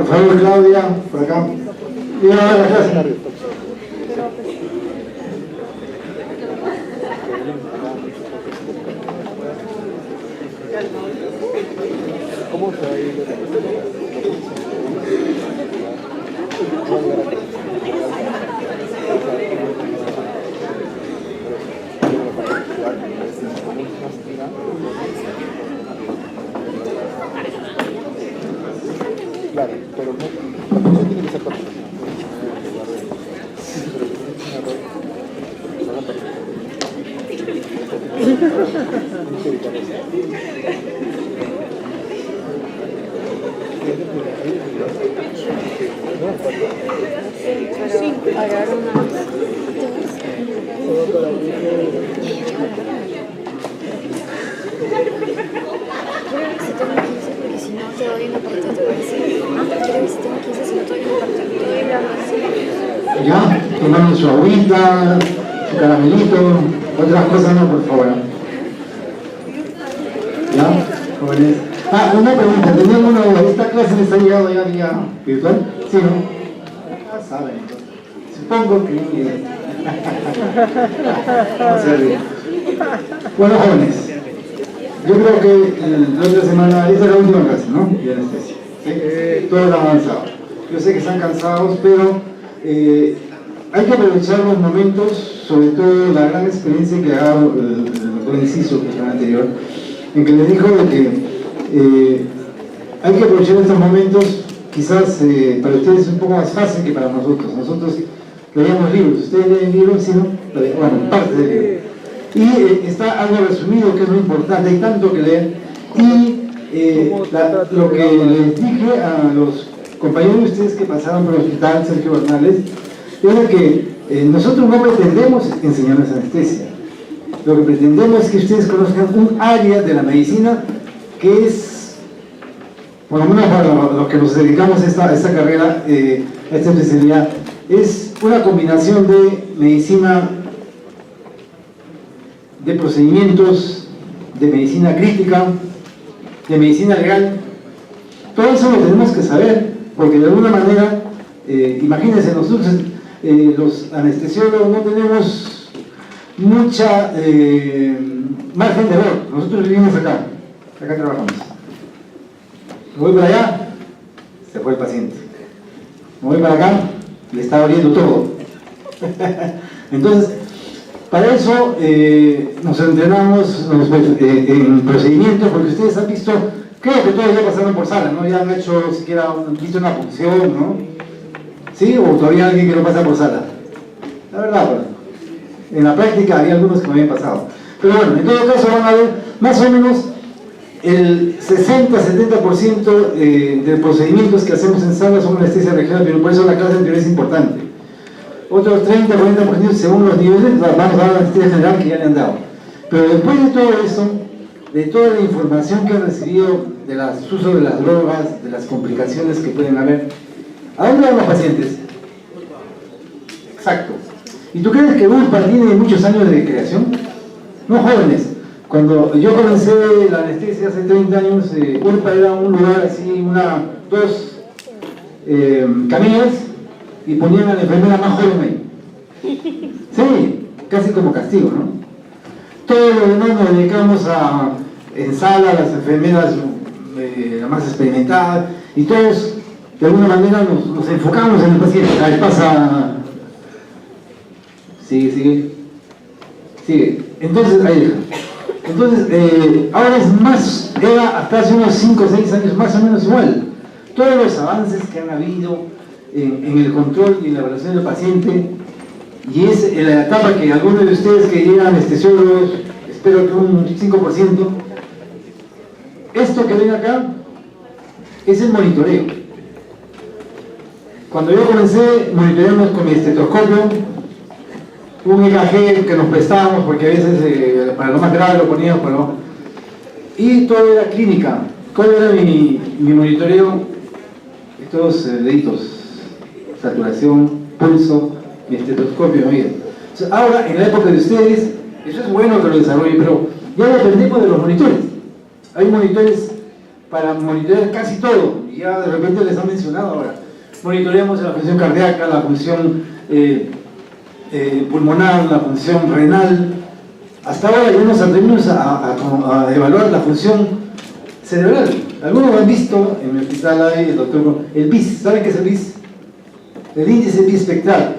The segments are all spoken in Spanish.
Por favor, Claudia, por acá. Y ahora la clase. ¿Cómo se va a ir? Claro, pero no tiene que ser perfecto. Ya, tomando su agüita, su caramelito, otras cosas no, por favor. ¿Ya? Jóvenes. Una pregunta, ¿tenían una duda? ¿Esta clase les ha llegado ya vía virtual? ¿Sí, no? Saben. Supongo que no sé bien. Bueno, jóvenes, yo creo que la otra semana, esta es la última clase, ¿no? De anestesia. ¿Sí? Todo está avanzado. Yo sé que están cansados, pero hay que aprovechar los momentos, sobre todo la gran experiencia que ha dado el doctor Enciso, que es el anterior, en que les dijo de que hay que aprovechar estos momentos, quizás para ustedes es un poco más fácil que para nosotros. Nosotros leemos libros, ustedes leen libros, ¿sí, no? Bueno, parte del libro. Y está algo resumido, que es lo importante, hay tanto que leer. Y lo que les dije a los compañeros de ustedes que pasaron por el hospital Sergio Bernales, es que nosotros no pretendemos enseñarles anestesia. Lo que pretendemos es que ustedes conozcan un área de la medicina que es, por lo menos para los que nos dedicamos a esta carrera, a esta especialidad, es una combinación de medicina, de procedimientos, de medicina crítica, de medicina legal. Todo eso lo tenemos que saber, porque de alguna manera, imagínense, nosotros los anestesiólogos no tenemos mucha margen de error. Nosotros vivimos acá trabajamos. Me voy para allá, se fue el paciente. Me voy para acá, le está abriendo todo. Entonces, para eso nos entrenamos en procedimientos, porque ustedes han visto, creo que todos ya pasaron por sala, ¿no? Ya han hecho siquiera visto una punción, ¿no? ¿Sí? ¿O todavía alguien que no pasa por sala? La verdad, bueno, en la práctica había algunos que me habían pasado. Pero bueno, en todo caso van a ver más o menos el 60-70% de procedimientos que hacemos en sala son anestesia regional, pero por eso la clase anterior es importante. Otros 30-40% según los niveles, vamos a dar la anestesia general que ya le han dado. Pero después de todo eso, de toda la información que han recibido del uso de las drogas, de las complicaciones que pueden haber, ¿a dónde van los pacientes? Exacto. ¿Y tú crees que URPA tiene muchos años de creación? No, jóvenes. Cuando yo comencé la anestesia hace 30 años, URPA era un lugar así, dos camillas, y ponían a la enfermera más joven ahí. Sí, casi como castigo, ¿no? Todo lo demás nos dedicamos en sala, las enfermeras más experimentadas, y todos de alguna manera nos enfocamos en el paciente. Ahí pasa. Sigue. Entonces, ahí deja. Entonces, ahora es más, era hasta hace unos 5 o 6 años más o menos igual. Todos los avances que han habido en el control y en la evaluación del paciente, y es en la etapa que algunos de ustedes que llegan anestesiólogos, espero que un 5%, esto que ven acá es el monitoreo. Cuando yo comencé, monitoreamos con mi estetoscopio, un EKG que nos prestábamos, porque a veces para lo más grave lo poníamos, pero... y todo era clínica. ¿Cuál era mi monitoreo? Estos deditos, saturación, pulso, mi estetoscopio, miren. Ahora, en la época de ustedes, eso es bueno que lo desarrollen, pero ya dependemos de los monitores. Hay monitores para monitorear casi todo, ya de repente les han mencionado ahora. Monitoreamos la función cardíaca, la función pulmonar, la función renal. Hasta ahora ya nos atrevimos a evaluar la función cerebral. Algunos lo han visto, en el hospital hay el doctor, el BIS, ¿saben qué es el BIS? El índice bispectral,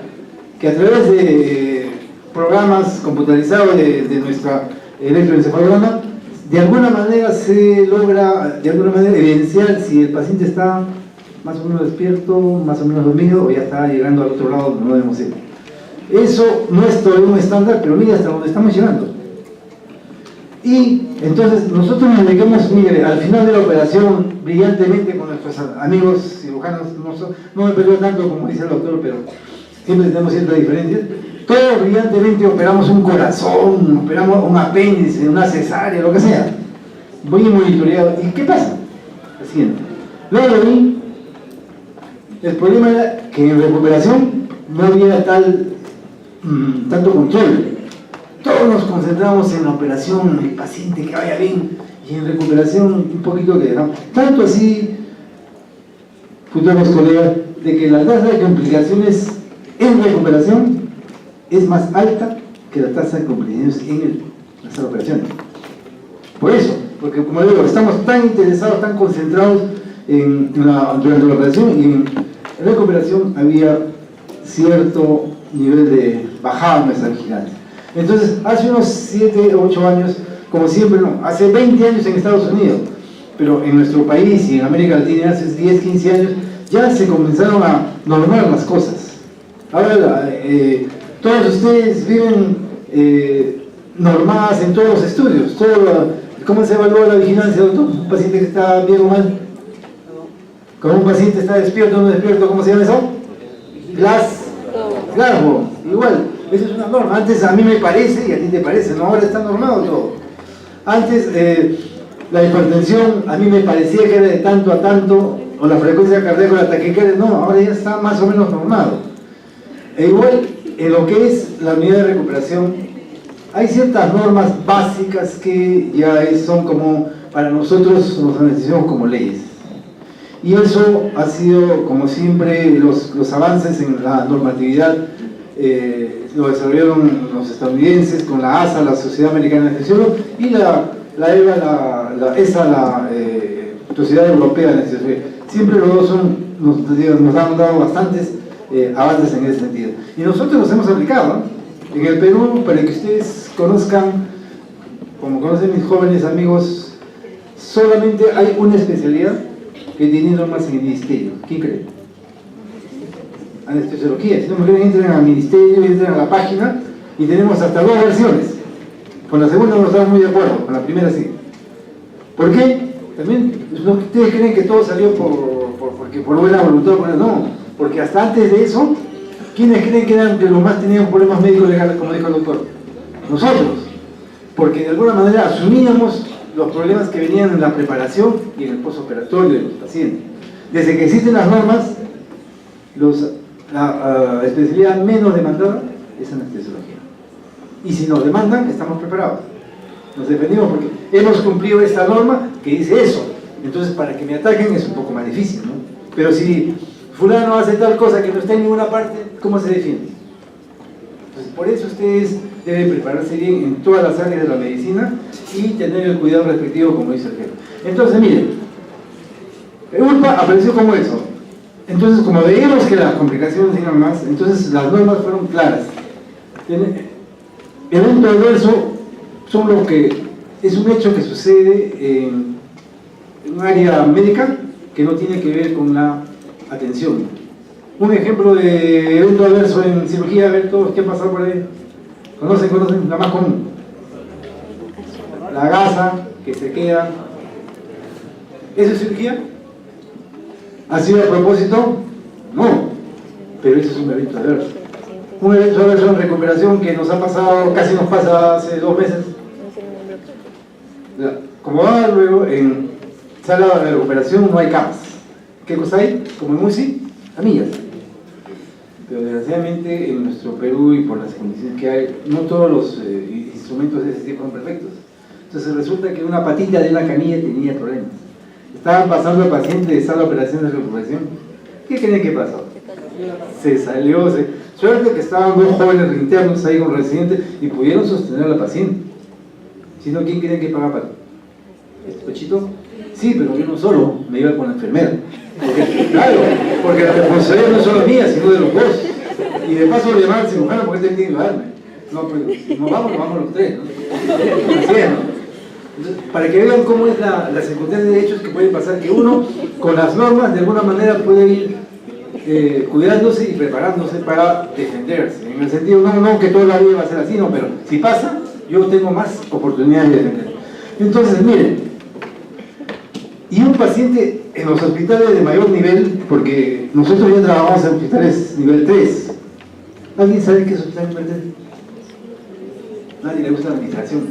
que a través de programas computarizados de nuestra electroencefalograma, de alguna manera se logra, evidenciar si el paciente está más o menos despierto, más o menos dormido, o ya está llegando al otro lado donde no debemos ir. Eso no es todavía un estándar, pero mira hasta donde estamos llegando. Y entonces nosotros nos dedicamos, mire, al final de la operación, brillantemente con nuestros amigos cirujanos, no me peleo tanto como dice el doctor, pero siempre tenemos ciertas diferencias. Todos brillantemente operamos un corazón, operamos un apéndice, una cesárea, lo que sea. Muy monitoreado. ¿Y qué pasa? Lo siguiente. Luego de mí, el problema era que en recuperación no había tanto control. Todos nos concentramos en la operación, el paciente que vaya bien, y en recuperación un poquito que no. Tanto así, futuros colegas, de que la tasa de complicaciones en recuperación es más alta que la tasa de complicaciones en las operaciones. Por eso, porque como digo, estamos tan interesados, tan concentrados durante la operación, y en recuperación había cierto nivel de bajada en nuestra vigilancia. Entonces, hace unos 7 o 8 años, como siempre, no, hace 20 años en Estados Unidos, pero en nuestro país y en América Latina hace 10, 15 años, ya se comenzaron a normar las cosas. Ahora, todos ustedes viven normadas en todos los estudios. ¿Cómo se evalúa la vigilancia, doctor? ¿Un paciente que está bien o mal? ¿Cómo un paciente está despierto o no despierto? ¿Cómo se llama eso? Claro, igual. Eso es una norma. Antes a mí me parece y a ti te parece, ¿no? Ahora está normado todo. Antes la hipertensión a mí me parecía que era de tanto a tanto, o la frecuencia cardíaca o la taquicardia, no, ahora ya está más o menos normado. E igual, en lo que es la unidad de recuperación, hay ciertas normas básicas que ya son como, para nosotros nos analizamos como leyes. Y eso ha sido, como siempre, los avances en la normatividad lo desarrollaron los estadounidenses con la ASA, la Sociedad Americana de Anestesiólogos, y la EVA, la Sociedad Europea de Anestesiología. Siempre los dos nos han dado bastantes avances en ese sentido. Y nosotros los hemos aplicado, ¿no? En el Perú, para que ustedes conozcan, como conocen mis jóvenes amigos, solamente hay una especialidad que tiene normas en el ministerio. ¿Quién cree? Anestesiología. Si no me creen, entren al ministerio, entren a la página, y tenemos hasta 2 versiones. Con la segunda no estamos muy de acuerdo, con la primera sí. ¿Por qué? También, ustedes creen que todo salió porque por buena voluntad, no, porque hasta antes de eso, ¿quiénes creen que eran de los más tenían problemas médicos legales, como dijo el doctor? Nosotros, porque de alguna manera asumíamos los problemas que venían en la preparación y en el postoperatorio de los pacientes. Desde que existen las normas, la especialidad menos demandada es anestesiología. Y si nos demandan, estamos preparados. Nos defendimos porque hemos cumplido esta norma que dice eso. Entonces, para que me ataquen es un poco más difícil, ¿no? Pero si fulano hace tal cosa que no está en ninguna parte, ¿cómo se defiende? Entonces, por eso ustedes deben prepararse bien en todas las áreas de la medicina y tener el cuidado respectivo, como dice el jefe. Entonces, miren, ULPA apareció como eso. Entonces, como veíamos que las complicaciones eran más, entonces las normas fueron claras. Evento adverso son lo que es un hecho que sucede en un área médica que no tiene que ver con la atención. Un ejemplo de evento adverso en cirugía, a ver todos qué ha pasado por ahí. ¿Conocen la más común? La gasa que se queda. ¿Eso es cirugía? ¿Ha sido a propósito? No, pero eso es un evento adverso. Un evento adverso en recuperación que nos ha pasado, casi nos pasa hace 2 meses. Como va luego, en sala de recuperación no hay camas. ¿Qué cosa hay? Como en UCI, camillas. Pero desgraciadamente en nuestro Perú y por las condiciones que hay, no todos los instrumentos de ese tipo son perfectos. Entonces resulta que una patita de una camilla tenía problemas. estaban pasando al paciente de sala de operación de recuperación. ¿Qué creen que pasó? Se salió, suerte que estaban dos jóvenes internos ahí con residentes y pudieron sostener a la paciente. Si no, ¿quién creen que paga para este pechito? Sí, pero yo no solo, me iba con la enfermera. Claro, porque la responsabilidad no es solo mía, sino de los dos. Y de paso le llamaban al cirujano porque él tiene que ayudarme. No, pero si nos vamos los tres, ¿no? Así es, ¿no? Entonces, para que vean cómo es la circunstancia de hechos que puede pasar, que uno con las normas de alguna manera puede ir cuidándose y preparándose para defenderse. En el sentido, no que toda la vida va a ser así, no, pero si pasa, yo tengo más oportunidades de defender. Entonces, miren, y un paciente en los hospitales de mayor nivel, porque nosotros ya trabajamos en hospitales nivel 3. ¿Alguien sabe qué es hospital nivel 3? Nadie le gusta la administración.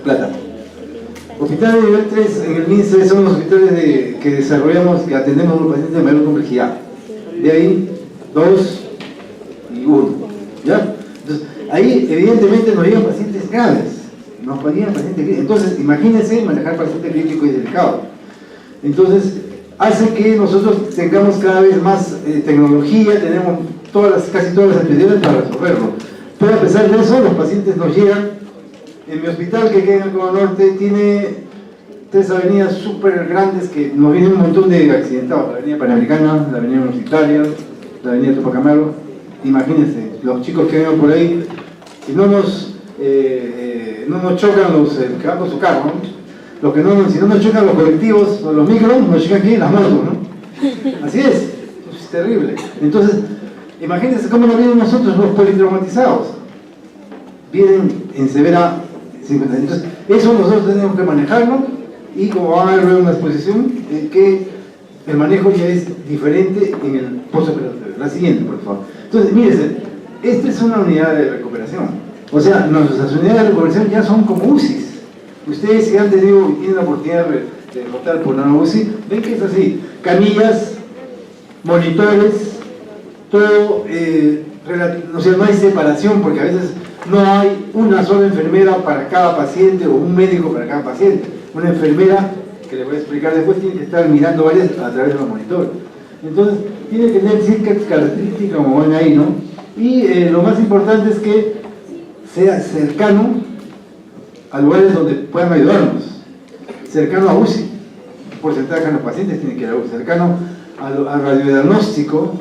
Plata. Hospitales de nivel 3 en el MINSE son los hospitales que desarrollamos, que atendemos a los pacientes de mayor complejidad. De ahí, 2 y 1. ¿Ya? Entonces, ahí evidentemente nos llegan pacientes graves. Nos llegan pacientes críticos. Entonces, imagínense manejar pacientes críticos y delicados. Entonces, hace que nosotros tengamos cada vez más tecnología, tenemos casi todas las especialidades para resolverlo. Pero a pesar de eso, los pacientes nos llegan. En mi hospital, que queda en el Cono Norte, tiene 3 avenidas súper grandes que nos vienen un montón de accidentados. La avenida Panamericana, la avenida Universitaria, la avenida Tupac Amaru. Imagínense, los chicos que vienen por ahí, si no nos chocan los que van con su carro, ¿no? Si no nos chocan los colectivos o los micros, nos chocan aquí las motos, ¿no? Así es terrible. Entonces, imagínense cómo nos vienen nosotros los politraumatizados. Vienen en severa 50. Entonces, eso nosotros tenemos que manejarlo y como van a ver una exposición, que el manejo ya es diferente en el postoperatorio. La siguiente, por favor. Entonces, mírense, esta es una unidad de recuperación. O sea, nuestras unidades de recuperación ya son como UCIs. Ustedes si han tenido y tienen la oportunidad de rotar por una UCI, ven que es así. Camillas, monitores, todo, o sea, no hay separación porque a veces no hay una sola enfermera para cada paciente o un médico para cada paciente. Una enfermera, que les voy a explicar después, tiene que estar mirando varias a través de los monitores. Entonces, tiene que tener ciertas características como ven ahí, ¿no? Y lo más importante es que sea cercano a lugares donde puedan ayudarnos. Cercano a UCI, porcentaje de los pacientes tiene que ir a UCI, cercano al radiodiagnóstico,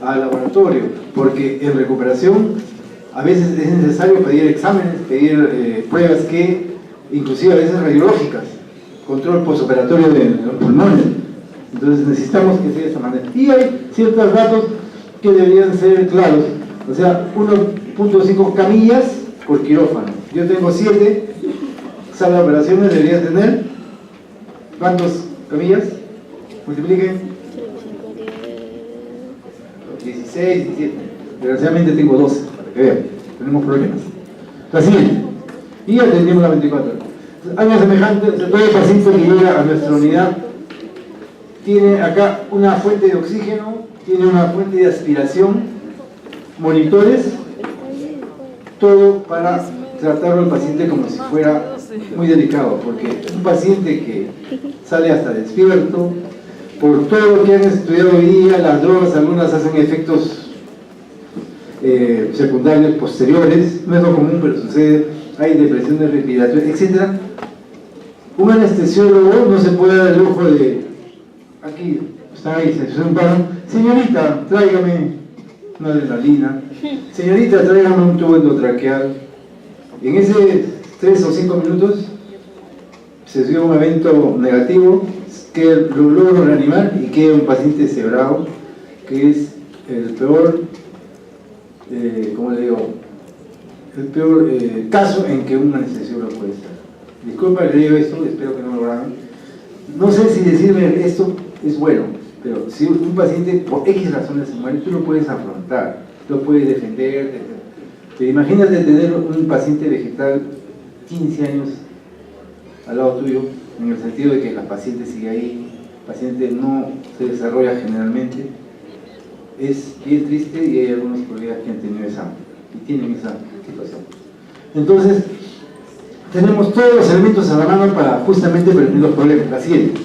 al laboratorio, porque en recuperación a veces es necesario pedir exámenes, pedir pruebas que, inclusive a veces radiológicas, control postoperatorio de los pulmones. Entonces necesitamos que sea de esta manera. Y hay ciertos datos que deberían ser claros. O sea, 1.5 camillas por quirófano. Yo tengo 7, sala de operaciones debería tener. ¿Cuántas camillas? Multipliquen. 16, 17. Desgraciadamente tengo 12. Vean, tenemos problemas. La siguiente. Y atendimos la 24. Algo semejante, todo el paciente que llega a nuestra unidad tiene acá una fuente de oxígeno, tiene una fuente de aspiración, monitores, todo para tratarlo al paciente como si fuera muy delicado, porque un paciente que sale hasta despierto, por todo lo que han estudiado hoy día, las drogas algunas hacen efectos secundarios posteriores, no es lo común pero sucede, hay depresiones respiratorias, etc. Un anestesiólogo no se puede dar el lujo de, aquí, están ahí, se un paro, señorita, tráigame una adrenalina, señorita, tráigame un tubo endotraqueal. En ese 3 o 5 minutos se dio un evento negativo, que lo logro reanimar y queda un paciente cebrado, que es el peor, ¿cómo le digo? El peor caso en que un anestesiólogo puede estar. Disculpa que digo esto, espero que no lo hagan. No sé si decirme esto es bueno, pero si un paciente por X razones se muere, tú lo puedes afrontar, lo puedes defender. Pero imagínate tener un paciente vegetal 15 años al lado tuyo, en el sentido de que la paciente sigue ahí, el paciente no se desarrolla generalmente. Es bien triste y hay algunos colegas que han tenido y tienen esa situación. Entonces, tenemos todos los elementos a la mano para justamente prevenir los problemas. La siguiente.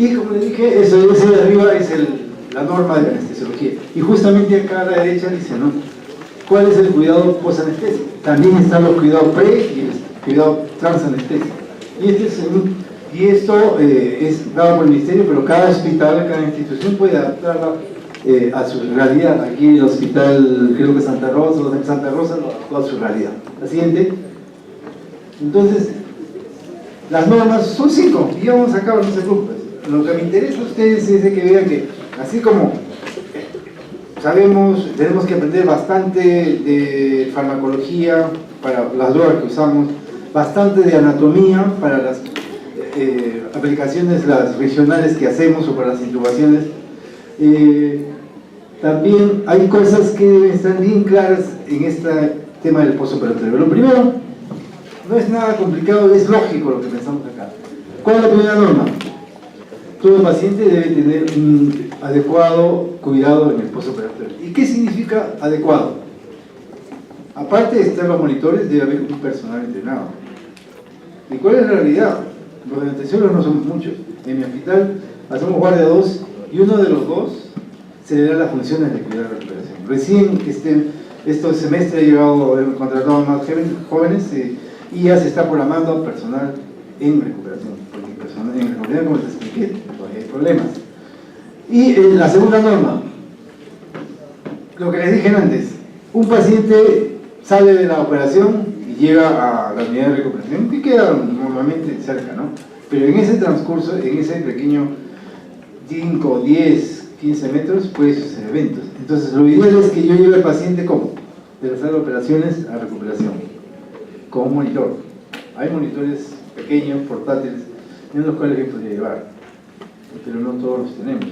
Y como les dije, ese de arriba es la norma de la anestesiología. Y justamente acá a la derecha dice, ¿no? ¿Cuál es el cuidado post-anestesia? También están los cuidados pre y el cuidado transanestesia. Y esto es dado por el Ministerio, pero cada hospital, cada institución puede adaptarla a su realidad. Aquí el hospital, creo que Santa Rosa lo adaptó a su realidad. La siguiente. Entonces, las normas son 5, y ya vamos a acabar, no se preocupen. Lo que me interesa a ustedes es de que vean que, así como sabemos, tenemos que aprender bastante de farmacología para las drogas que usamos, bastante de anatomía para las aplicaciones las regionales que hacemos o para las intubaciones. También hay cosas que deben estar bien claras en este tema del postoperatorio. Lo primero, no es nada complicado, es lógico lo que pensamos acá. ¿Cuál es la primera norma? Todo paciente debe tener un adecuado cuidado en el postoperatorio. ¿Y qué significa adecuado? Aparte de estar los monitores, debe haber un personal entrenado. ¿Y cuál es la realidad? Los anestesiólogos no somos muchos. En mi hospital hacemos guardia 2 y uno de los dos se le da las funciones de cuidar la recuperación. Recién este semestre he contratado a más jóvenes y ya se está programando personal en recuperación, porque personal en recuperación, como les expliqué, todavía hay problemas. Y la segunda norma, lo que les dije antes, un paciente sale de la operación y llega a la unidad de recuperación, que queda normalmente cerca, ¿no? Pero en ese transcurso, en ese pequeño 5, 10, 15 metros, puede suceder eventos. Entonces, lo ideal es que yo lleve al paciente como de la sala de operaciones a recuperación, con un monitor. Hay monitores pequeños, portátiles, en los cuales yo podría llevar, pero no todos los tenemos.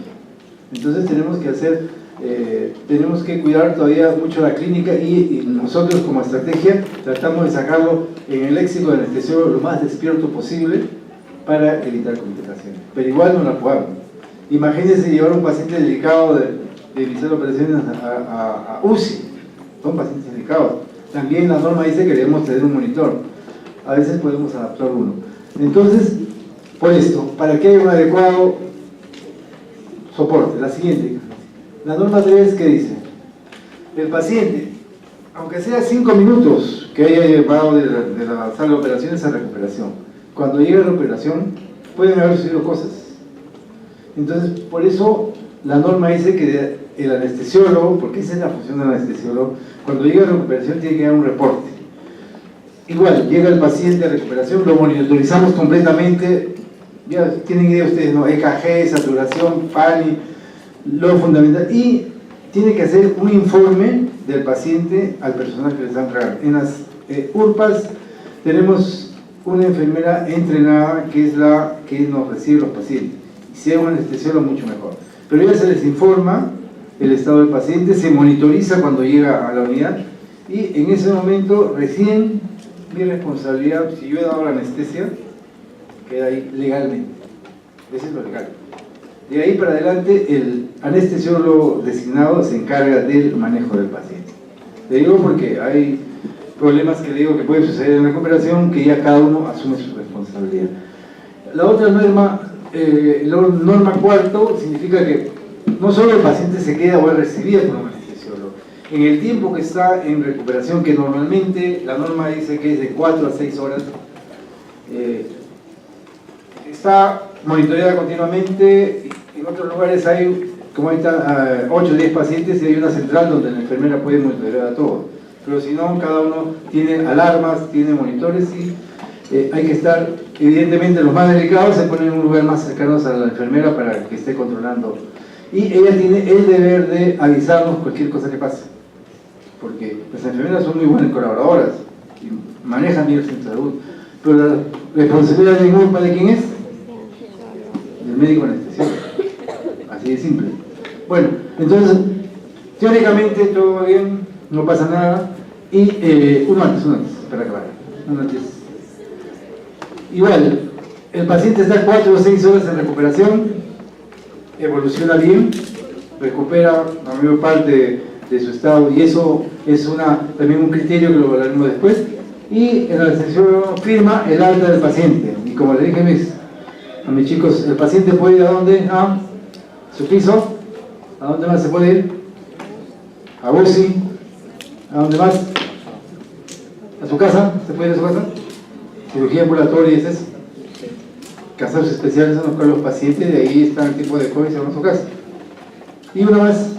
Entonces tenemos que cuidar todavía mucho la clínica y nosotros como estrategia tratamos de sacarlo en el léxico del anestesiólogo lo más despierto posible para evitar complicaciones, pero igual no la jugamos. Imagínense llevar a un paciente delicado de iniciar operaciones a UCI, son pacientes delicados. También la norma dice que debemos tener un monitor, a veces podemos adaptar uno. Entonces, por esto, para que haya un adecuado soporte, la siguiente. La norma 3, ¿qué dice? El paciente, aunque sea 5 minutos que haya llevado de la sala de operaciones a recuperación, cuando llegue a la recuperación pueden haber sucedido cosas. Entonces, por eso la norma dice que el anestesiólogo, porque esa es la función del anestesiólogo, cuando llega a la recuperación tiene que dar un reporte. Igual, llega el paciente a recuperación, lo monitorizamos completamente, ya tienen idea ustedes, ¿no? EKG, saturación, PANI, lo fundamental, y tiene que hacer un informe del paciente al personal que le están entregando. En las URPAs tenemos una enfermera entrenada que es la que nos recibe los pacientes, y si hay un anestesiólogo mucho mejor, pero ya se les informa el estado del paciente, se monitoriza cuando llega a la unidad, y en ese momento recién mi responsabilidad, si yo he dado la anestesia, queda ahí legalmente. Eso es lo legal. De ahí para adelante, el anestesiólogo designado se encarga del manejo del paciente. Le digo porque hay problemas que le digo que pueden suceder en la recuperación, que ya cada uno asume su responsabilidad. La otra norma, norma 4, significa que no solo el paciente se queda o es recibido por un anestesiólogo. En el tiempo que está en recuperación, que normalmente la norma dice que es de 4 a 6 horas, está monitoreada continuamente. En otros lugares hay, como ahorita, 8 o 10 pacientes y hay una central donde la enfermera puede monitorear a todos. Pero si no, cada uno tiene alarmas, tiene monitores y hay que estar, evidentemente los más delicados se ponen en un lugar más cercano a la enfermera para que esté controlando. Y ella tiene el deber de avisarnos cualquier cosa que pase, porque las enfermeras son muy buenas colaboradoras y manejan bien el centro de salud, pero la responsabilidad de culpa de quién es, del médico anestesiólogo, así de simple. Bueno, entonces teóricamente todo va bien, no pasa nada, y uno antes, para acabar, uno antes. Igual, el paciente está 4 o 6 horas en recuperación, evoluciona bien, recupera la mayor parte de su estado, y eso es también un criterio que lo hablaremos después, y el anestesiólogo firma el alta del paciente. Y como le dije, A mis chicos, el paciente puede ir a dónde? A su piso. ¿A dónde más se puede ir? A UCI. ¿A dónde más? ¿A su casa? ¿Se puede ir a su casa? Cirugía ambulatoria, ¿es eso? Casos especiales en los cuales los pacientes de ahí están en tipo de COVID y se van a su casa. Y una más,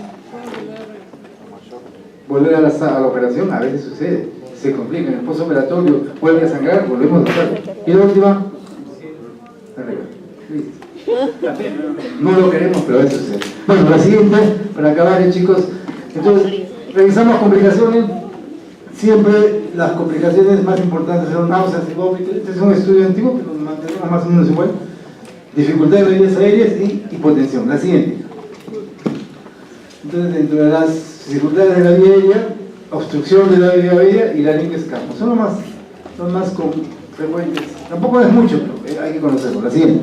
volver a la operación, a veces sucede, se complica, en el postoperatorio vuelve a sangrar, volvemos a hacerlo. Y la última, no lo queremos, pero a veces sucede. Bueno, la siguiente, para acabar, chicos, entonces, revisamos complicaciones. Siempre las complicaciones más importantes son náuseas y vómitos. Este es un estudio antiguo, pero nos mantenemos más o menos igual. Dificultad de las vías aéreas y hipotensión. La siguiente. Entonces, dentro de las dificultades de la vía aérea, obstrucción de la vía aérea y la laringoescapos. Son más frecuentes. Tampoco es mucho, pero hay que conocerlo. La siguiente.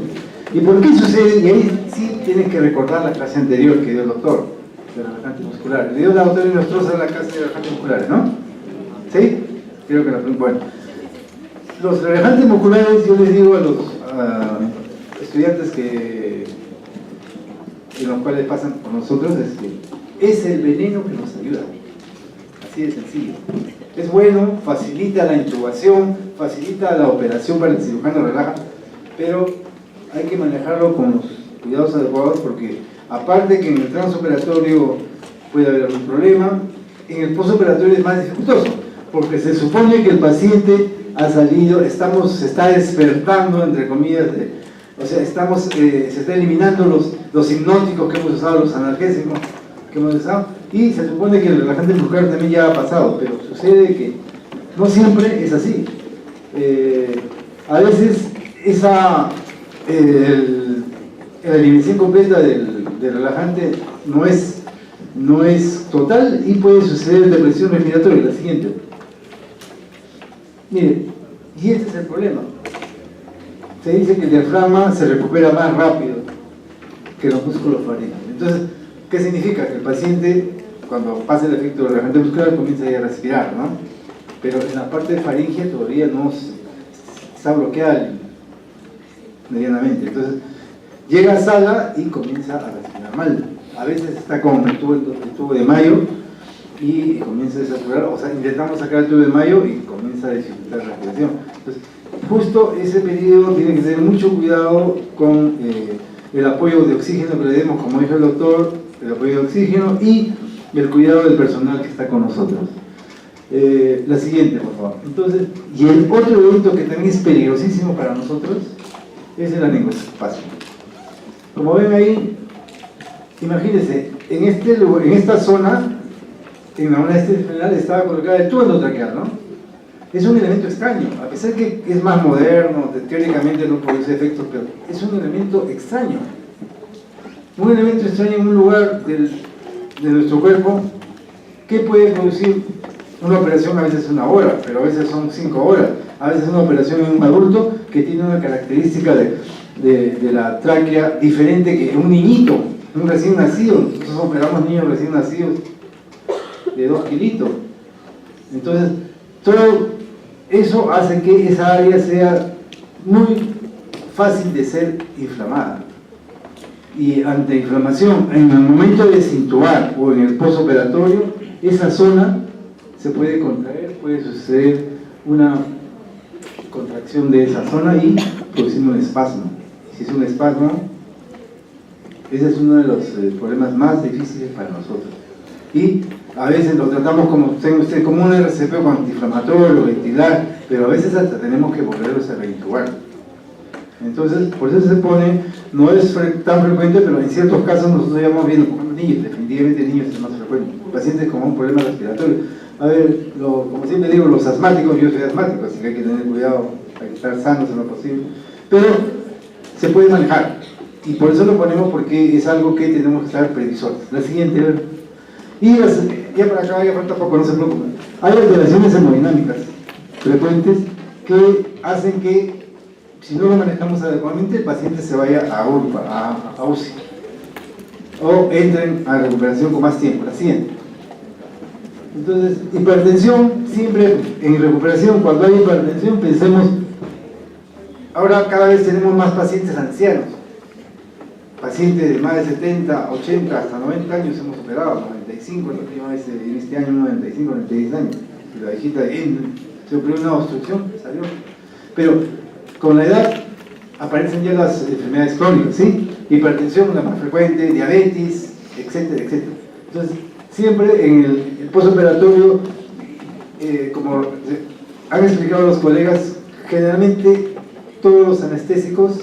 ¿Y por qué sucede? Y ahí sí tienes que recordar la clase anterior que dio el doctor, de relajantes musculares. Le dio la doctora Nostroza la clase de relajantes musculares, ¿no? ¿Sí? Creo que bueno. Los relajantes musculares, yo les digo a los estudiantes en los cuales pasan por nosotros, es el veneno que nos ayuda. Así de sencillo. Es bueno, facilita la intubación, facilita la operación para el cirujano relaja, pero hay que manejarlo con los cuidados adecuados porque aparte que en el transoperatorio puede haber algún problema, en el postoperatorio es más dificultoso. Porque se supone que el paciente ha salido, se está despertando, entre comillas, o sea, se está eliminando los hipnóticos que hemos usado, los analgésicos que hemos usado, y se supone que el relajante muscular también ya ha pasado, pero sucede que no siempre es así. A veces la eliminación completa del relajante no es total y puede suceder depresión respiratoria. La siguiente. Mire, y este es el problema. Se dice que el diafragma se recupera más rápido que los músculos faringeos. Entonces, ¿qué significa? Que el paciente, cuando pasa el efecto del relajante muscular, comienza a respirar, ¿no? Pero en la parte faríngea todavía no está bloqueada medianamente. Entonces, llega a sala y comienza a respirar mal. A veces está con el tubo de Mayo y comienza a desaturar, o sea, intentamos sacar el tubo de Mayo y comienza a dificultar la respiración. Entonces, justo ese periodo tiene que tener mucho cuidado con el apoyo de oxígeno que le demos, como dijo el doctor, el apoyo de oxígeno y el cuidado del personal que está con nosotros. La siguiente, por favor. Entonces, y el otro evento que también es peligrosísimo para nosotros es el laringoespasmo. Como ven ahí, imagínense, en esta zona, en la anestesia general estaba colocada el tubo endotraqueal, ¿no? Es un elemento extraño, a pesar que es más moderno, teóricamente no produce efectos, pero es un elemento extraño. Un elemento extraño en un lugar de nuestro cuerpo que puede producir una operación, a veces 1 hora, pero a veces son 5 horas. A veces una operación en un adulto que tiene una característica de la tráquea diferente que un niñito, un recién nacido. Nosotros operamos niños recién nacidos de 2 kilitos. Entonces, todo eso hace que esa área sea muy fácil de ser inflamada. Y ante inflamación, en el momento de desintubar o en el postoperatorio, esa zona se puede contraer, puede suceder una contracción de esa zona y producir un espasmo. Si es un espasmo, ese es uno de los problemas más difíciles para nosotros. Y a veces lo tratamos como un RCP o antiinflamatorio, ventilar, pero a veces hasta tenemos que volverlos a reintubar. Entonces, por eso se pone, no es tan frecuente, pero en ciertos casos nosotros ya vamos viendo, como niños, definitivamente niños es más frecuente, pacientes con un problema respiratorio. A ver, como siempre digo, los asmáticos, yo soy asmático, así que hay que tener cuidado, hay que estar sanos en lo posible, pero se puede manejar, y por eso lo ponemos porque es algo que tenemos que estar previsores. La siguiente, y ya para acá, ya falta poco, no se preocupen. Hay alteraciones hemodinámicas frecuentes que hacen que, si no lo manejamos adecuadamente, el paciente se vaya a UCI o entren a recuperación con más tiempo. La siguiente. Entonces, hipertensión, siempre en recuperación, cuando hay hipertensión, pensemos ahora cada vez tenemos más pacientes ancianos, pacientes de más de 70, 80, hasta 90 años hemos operado, 95, la última vez en este año 95, 96 años, y la viejita se operó una obstrucción, salió. Pero con la edad aparecen ya las enfermedades crónicas, ¿sí? Hipertensión, la más frecuente, diabetes, etcétera, etcétera. Entonces, siempre en el postoperatorio, como han explicado los colegas, generalmente todos los anestésicos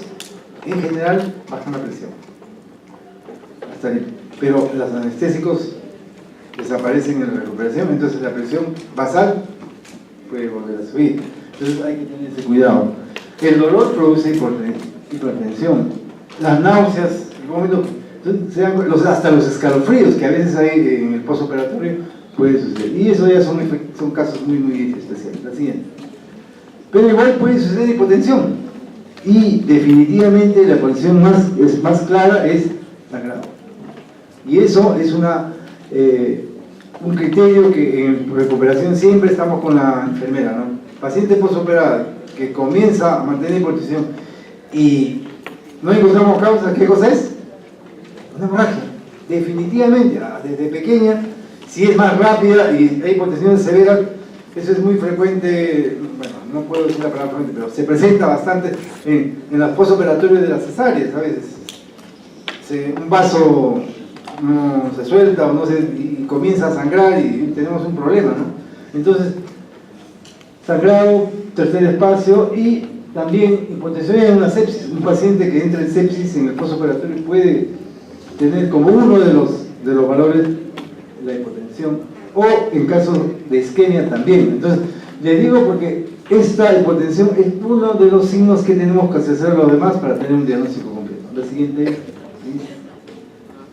en general bajan la presión. Hasta ahí. Pero los anestésicos desaparecen en la recuperación, entonces la presión basal puede volver a subir. Entonces hay que tener ese cuidado. El dolor produce hipertensión. Las náuseas, en un momento, hasta los escalofríos que a veces hay en el postoperatorio puede suceder. Y eso ya son casos muy, muy especiales. La siguiente. Pero igual puede suceder hipotensión. Y definitivamente la posición más clara es sangrado. Y eso es un criterio que en recuperación siempre estamos con la enfermera, ¿no? Paciente postoperada que comienza a mantener hipotensión y no encontramos causa, ¿qué cosa es? Una hemorragia. Definitivamente, desde pequeña, si es más rápida y hay hipotensión severa, eso es muy frecuente, bueno, no puedo decir la palabra frecuente, pero se presenta bastante en los postoperatorios de las cesáreas, a veces. Un vaso no se suelta y comienza a sangrar y tenemos un problema, ¿no? Entonces, sangrado, tercer espacio y también hipotensión en una sepsis. Un paciente que entra en sepsis en el postoperatorio puede tener como uno de los valores la hipotensión, o en caso de isquemia también. Entonces, le digo porque esta hipotensión es uno de los signos que tenemos que hacer los demás para tener un diagnóstico completo. La siguiente, ¿sí?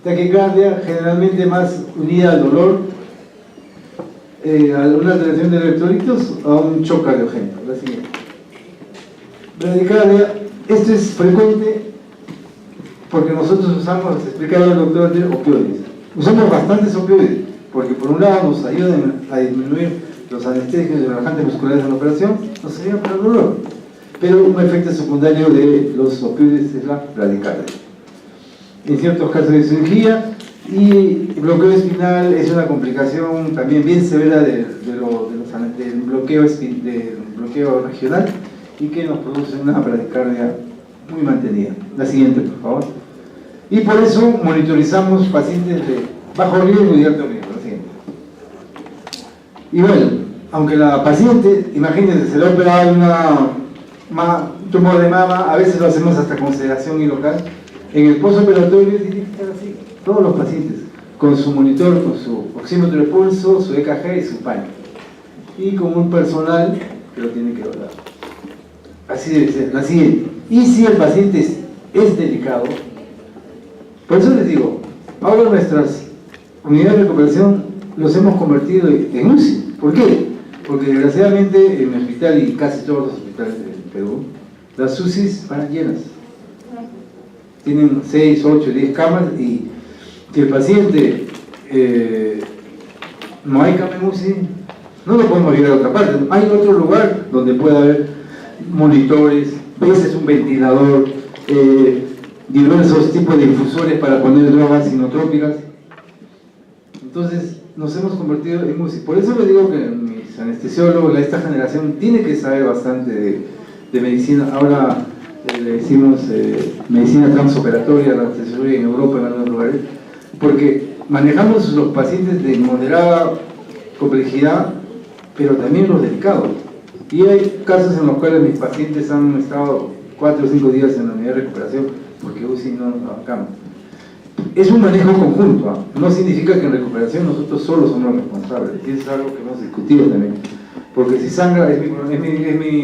Taquicardia, generalmente más unida al dolor, a una alteración de electrolitos o a un shock cardiogénico. La siguiente. Bradicardia, esto es frecuente porque nosotros usamos, explicaba el doctor anterior, opioides. Usamos bastantes opioides porque por un lado nos ayudan a disminuir los anestésicos y relajantes musculares en la operación, nos ayudan para el dolor. Pero un efecto secundario de los opioides es la bradicardia. En ciertos casos de cirugía, y el bloqueo espinal es una complicación también bien severa del bloqueo regional y que nos produce una bradicardia muy mantenida. La siguiente, por favor. Y por eso monitorizamos pacientes de bajo riesgo y de alto riesgo. La siguiente. Y bueno, aunque la paciente, imagínense, se le ha operado un tumor de mama, a veces lo hacemos hasta con sedación y local. En el postoperatorio tiene que estar así, todos los pacientes, con su monitor, con su oxímetro de pulso, su EKG y su paño. Y con un personal que lo tiene que doblar. Así debe ser. La siguiente. Y si el paciente es delicado, por eso les digo, ahora nuestras unidades de recuperación los hemos convertido en UCI. ¿Por qué? Porque desgraciadamente en mi hospital y casi todos los hospitales del Perú, las UCIs van llenas. Tienen 6, 8, 10 camas y si el paciente no hay cama en UCI, no lo podemos llevar a otra parte. Hay otro lugar donde pueda haber monitores, a veces un ventilador, diversos tipos de infusores para poner drogas sinotrópicas. Entonces nos hemos convertido en UCI. Por eso les digo que mis anestesiólogos, esta generación, tiene que saber bastante de medicina. Ahora le decimos medicina transoperatoria, la anestesiología en Europa, en algunos lugares, porque manejamos los pacientes de moderada complejidad, pero también los delicados. Y hay casos en los cuales mis pacientes han estado 4 o 5 días en la unidad de recuperación porque UCI no nos abarcamos. Es un manejo conjunto, ¿eh? No significa que en recuperación nosotros solos somos los responsables, y eso es algo que hemos discutido también. Porque si sangra, ¿es mi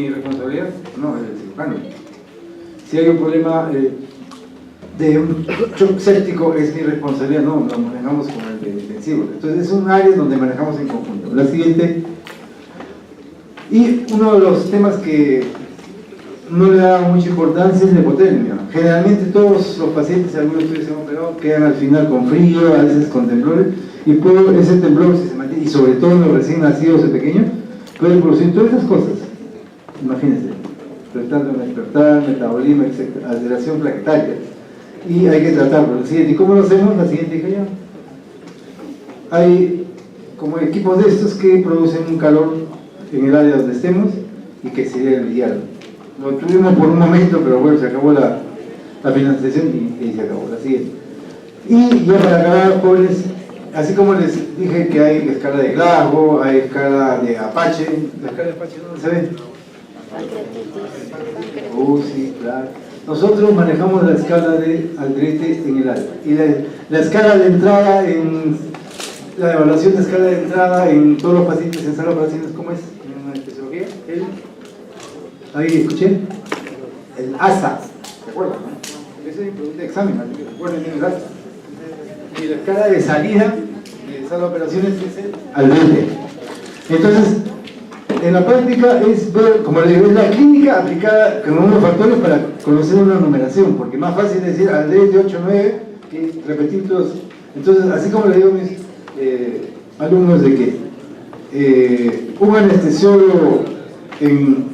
responsabilidad? No, es el cirujano. Si hay un problema de un shock séptico, es mi responsabilidad, no, lo manejamos con el de intensivo. Entonces es un área donde manejamos en conjunto. La siguiente. Y uno de los temas que no le da mucha importancia es la hipotermia. Generalmente todos los pacientes, algunos estudios se han operado, quedan al final con frío, a veces con temblores, y ese temblor, si se mantiene, y sobre todo en los recién nacidos de pequeños, pueden producir todas esas cosas. Imagínense. retardo en despertar, metabolismo, etc., alteración plaquetaria. Y hay que tratarlo. ¿Y cómo lo hacemos? La siguiente dije ya. Hay como equipos de estos que producen un calor en el área donde estemos y que sería el ideal. Lo tuvimos por un momento, pero bueno, se acabó la financiación y se acabó. La siguiente. Y ya para acabar, jóvenes, así como les dije que hay escala de Glasgow, hay escala de Apache. ¿La escala de Apache dónde se ve? Sí, claro. Nosotros manejamos la escala de Aldrete en el alma. Y la escala de entrada, la evaluación de escala de entrada en todos los pacientes en sala de operaciones, ¿cómo es? En anestesiología. Ahí escuché. El ASA. ¿Se acuerdan? Ese es mi pregunta de examen. Recuerden bien el ASA. Y la escala de salida de sala de operaciones es el Aldrete. Entonces, en la práctica es ver, como le digo, es la clínica aplicada con unos factores para conocer una numeración, porque es más fácil decir Aldrete 8, 9 que repetir todos. Entonces, así como le digo a mis alumnos de que un anestesiólogo en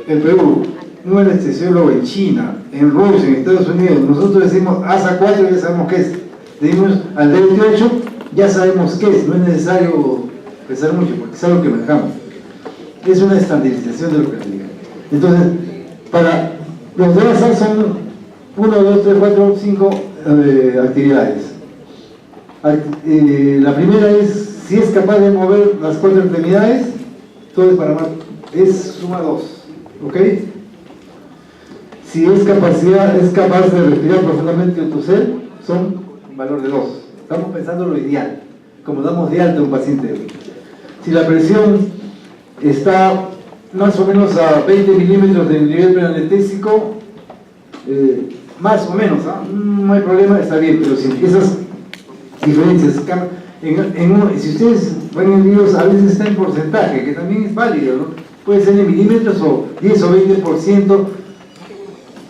el Perú, un anestesiólogo en China, en Rusia, en Estados Unidos, nosotros decimos ASA 4, ya sabemos qué es. Decimos Aldrete 8, ya sabemos qué es, no es necesario pensar mucho, porque es algo que manejamos. Es una estandarización de lo que les digo. Entonces, para los de ASA son 1, 2, 3, 4, 5 actividades. La primera es si es capaz de mover las 4 extremidades, todo es para más, es suma 2, ¿ok? Si es capaz de respirar profundamente o toser, son un valor de 2. Estamos pensando lo ideal, como damos de alta a un paciente. Si la presión está más o menos a 20 milímetros del nivel preanestésico, más o menos, no hay problema, está bien, pero si esas diferencias si ustedes ven en libros, a veces está en porcentaje, que también es válido, ¿no? Puede ser en milímetros o 10 o 20%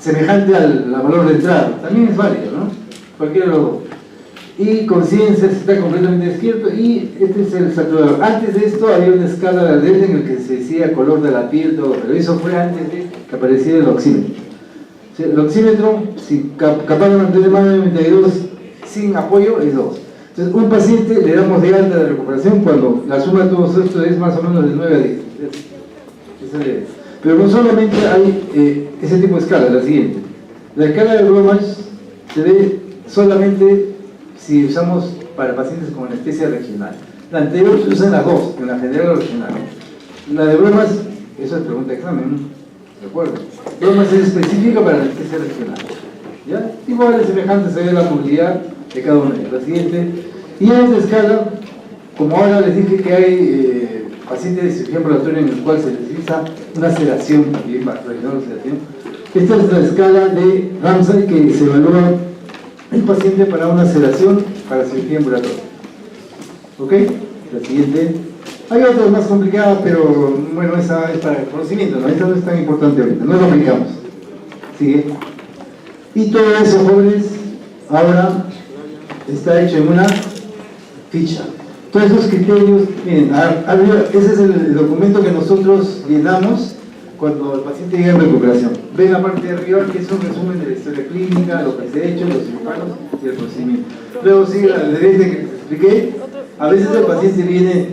semejante al valor de entrada, también es válido, ¿no? Cualquiera de los dos. Y conciencia está completamente despierto, y este es el saturador. Antes de esto había una escala de Aldrete en el que se decía color de la piel, todo, pero eso fue antes de que apareciera el oxímetro. O sea, el oxímetro, si capaz de mantener más de 92 sin apoyo, es 2. Entonces, un paciente le damos de alta de recuperación cuando la suma de todo esto es más o menos de 9 a 10. Pero no solamente hay ese tipo de escala, la siguiente. La escala de Bromash se ve solamente si usamos para pacientes con anestesia regional. La anterior se usa en las dos, en la general o regional. La de Bromash, eso es pregunta de examen, ¿de acuerdo? Bromash es específica para la anestesia regional. ¿Ya? Igual es semejante, se ve la movilidad de cada uno de ellos. La siguiente. Y en esta escala, como ahora les dije que hay pacientes de cirugía ambulatoria en el cual se necesita una sedación, también para realizar la sedación. Esta es la escala de Ramsay que se evalúa el paciente para una sedación para cirugía ambulatoria. ¿Ok? La siguiente. Hay otras más complicadas, pero bueno, esa es para el conocimiento, ¿no? Esta no es tan importante ahorita, no lo aplicamos. Sigue. Y todo eso, jóvenes, ahora está hecho en una ficha. Todos esos criterios, miren, ese es el documento que nosotros llenamos cuando el paciente llega en recuperación. Ven la parte de arriba, que es un resumen de la historia clínica, lo que se ha hecho, los cirujanos y el procedimiento. Luego sigue la Aldrete que les expliqué. A veces el paciente viene,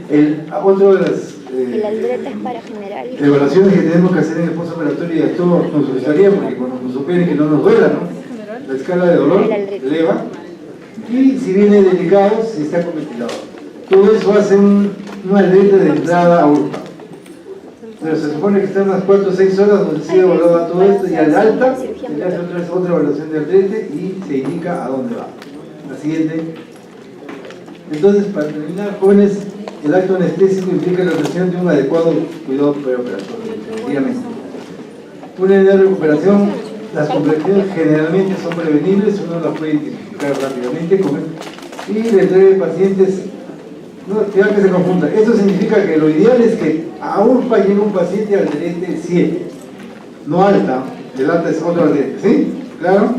otro de las el Aldrete es para general. Evaluaciones que tenemos que hacer en el postoperatorio, y a todos nos gustaría, porque cuando nos operen que no nos duela, ¿no? La escala de dolor eleva. Y si viene delicado, si está con ventilador. Todo eso hace un Aldrete de entrada a URPA. Pero se supone que están unas 4 o 6 horas donde se evalúa todo esto, y al alta se le hace otra evaluación de Aldrete y se indica a dónde va. La siguiente. Entonces, para terminar, jóvenes, el acto anestésico implica la realización de un adecuado cuidado preoperatorio, definitivamente. Una unidad de recuperación, las complicaciones generalmente son prevenibles, uno las puede identificar rápidamente y le trae pacientes, no, ya que se confunda. Eso significa que lo ideal es que a URPA llegue un paciente al Aldrete 7, no alta, el alta es otro Aldrete, ¿sí? ¿Claro?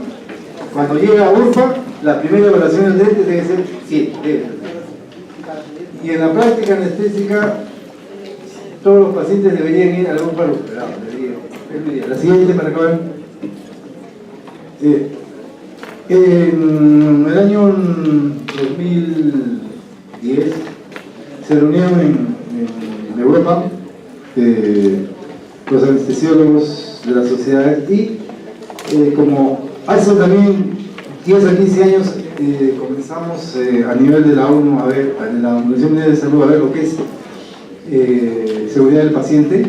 Cuando llega a URPA, la primera evaluación del Aldrete debe ser 7. Y en la práctica anestésica, todos los pacientes deberían ir al URPA recuperado. La siguiente para acabar. En el año 2010 se reunieron en Europa los anestesiólogos de la sociedad y como hace también 10 a 15 años comenzamos a nivel de la ONU a ver, en la Organización Mundial de Salud, a ver lo que es seguridad del paciente.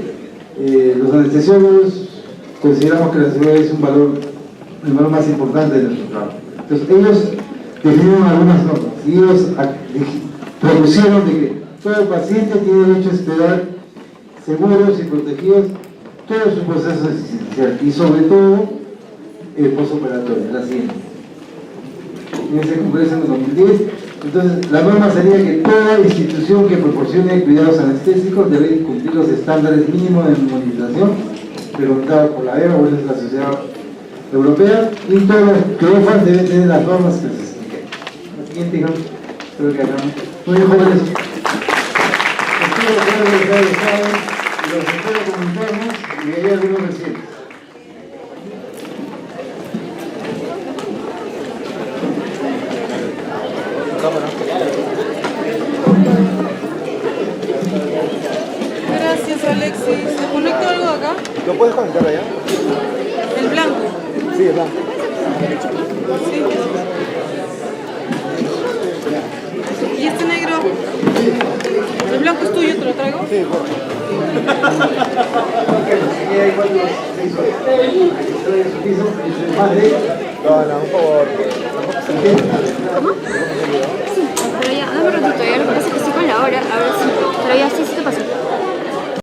Los anestesiólogos consideramos que la seguridad es el valor más importante de nuestro trabajo. Entonces ellos definieron algunas normas y ellos propusieron de que todo el paciente tiene derecho a esperar seguros y protegidos todos sus procesos existenciales y sobre todo el postoperatorio, la siguiente. En ese congreso en el 2010, entonces la norma sería que toda institución que proporcione cuidados anestésicos debe cumplir los estándares mínimos de monitorización reglamentados por la EVA o la Sociedad Europea, y todos los quirófanos deben tener las normas que se expliquen. La siguiente, hija, creo que hagamos. Muy bien, jóvenes. Espero que les haya gustado y los espero comentarnos y hay algunos recientes. Gracias, Alexis. ¿Te conecto algo acá? ¿Lo puedes conectar allá? El blanco. Sí, es blanco. Sí. ¿Y este negro? ¿El blanco es tuyo? ¿Te lo traigo? Sí, por favor. No, un favor. ¿Cómo? Sí, pero ya, dame un ratito, ya lo que pasa es que estoy con la hora, a ver si. Pero ya, sí te pasó.